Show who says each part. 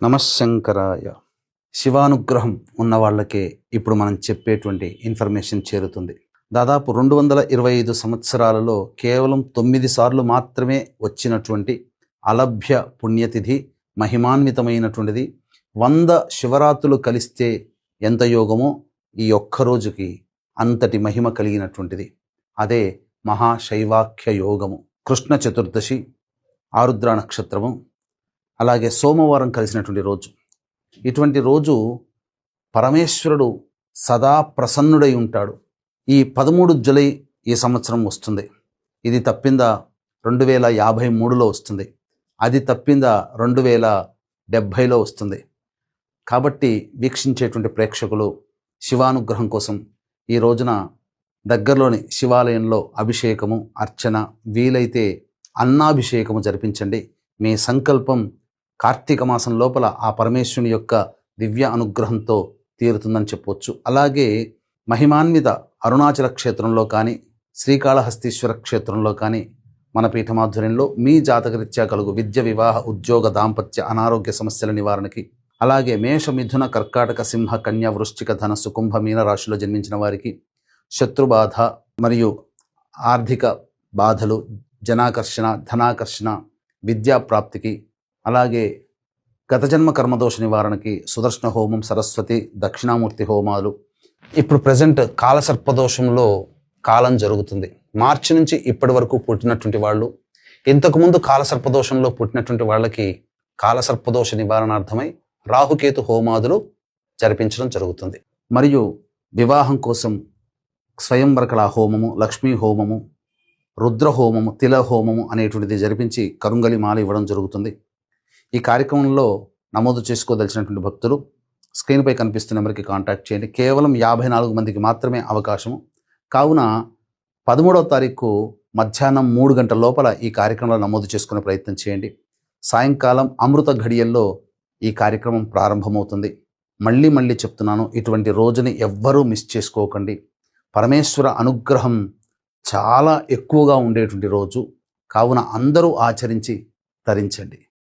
Speaker 1: నమశంకరాయ. శివానుగ్రహం ఉన్న వాళ్ళకే ఇప్పుడు మనం చెప్పేటువంటి ఇన్ఫర్మేషన్ చేరుతుంది. దాదాపు 225 సంవత్సరాలలో కేవలం 9 సార్లు మాత్రమే వచ్చినటువంటి అలభ్య పుణ్యతిథి, మహిమాన్వితమైనటువంటిది. 100 శివరాత్రులు కలిస్తే ఎంత యోగమో ఈ ఒక్కరోజుకి అంతటి మహిమ కలిగినటువంటిది. అదే మహాశైవాఖ్య యోగము. కృష్ణ చతుర్దశి, ఆరుద్ర నక్షత్రము, అలాగే సోమవారం కలిసినటువంటి రోజు. ఇటువంటి రోజు పరమేశ్వరుడు సదా ప్రసన్నుడై ఉంటాడు. ఈ 13 జూలై ఈ సంవత్సరం వస్తుంది. ఇది తప్పిందా 2053లో వస్తుంది. అది తప్పిందా 2070లో వస్తుంది. కాబట్టి వీక్షించేటువంటి ప్రేక్షకులు శివానుగ్రహం కోసం ఈ రోజున దగ్గరలోని శివాలయంలో అభిషేకము, అర్చన, వీలైతే అన్నాభిషేకము జరిపించండి. మీ సంకల్పం కార్తీక మాసం లోపల ఆ పరమేశ్వరుని యొక్క దివ్య అనుగ్రహంతో తీరుతుందని చెప్పవచ్చు. అలాగే మహిమాన్విత అరుణాచల క్షేత్రంలో కానీ, శ్రీకాళహస్తీశ్వర క్షేత్రంలో కానీ మన పీఠమాధ్వర్యంలో మీ జాతకరీత్యా కలుగు విద్య, వివాహ, ఉద్యోగ, దాంపత్య, అనారోగ్య సమస్యల నివారణకి, అలాగే మేష, మిథున, కర్కాటక, సింహ, కన్య, వృశ్చిక, ధనస్సు, కుంభ, మీన రాశిలో జన్మించిన వారికి శత్రుబాధ మరియు ఆర్థిక బాధలు, జనాకర్షణ, ధనాకర్షణ, విద్యాప్రాప్తికి, అలాగే గత జన్మ కర్మదోష నివారణకి సుదర్శన హోమం, సరస్వతి, దక్షిణామూర్తి హోమాలు. ఇప్పుడు ప్రజెంట్ కాలసర్పదోషంలో కాలం జరుగుతుంది. మార్చి నుంచి ఇప్పటి వరకు పుట్టినటువంటి వాళ్ళు, ఇంతకుముందు కాలసర్పదోషంలో పుట్టినటువంటి వాళ్ళకి కాలసర్పదోష నివారణార్థమై రాహుకేతు హోమాదులు జరిపించడం జరుగుతుంది. మరియు వివాహం కోసం స్వయంవరకళా హోమము, లక్ష్మీ హోమము, రుద్ర హోమము, తిల హోమము అనేటువంటిది జరిపించి కరుంగలి మాల ఇవ్వడం జరుగుతుంది. ఈ కార్యక్రమంలో నమోదు చేసుకోదలిచినటువంటి భక్తులు స్క్రీన్పై కనిపిస్తున్న నెంబర్కి కాంటాక్ట్ చేయండి. కేవలం 54 మందికి మాత్రమే అవకాశము. కావున 13వ తారీఖు మధ్యాహ్నం 3 గంటల లోపల ఈ కార్యక్రమంలో నమోదు చేసుకునే ప్రయత్నం చేయండి. సాయంకాలం అమృత ఘడియల్లో ఈ కార్యక్రమం ప్రారంభమవుతుంది. మళ్ళీ చెప్తున్నాను, ఇటువంటి రోజుని ఎవ్వరూ మిస్ చేసుకోకండి. పరమేశ్వర అనుగ్రహం చాలా ఎక్కువగా ఉండేటువంటి రోజు. కావున అందరూ ఆచరించి తరించండి.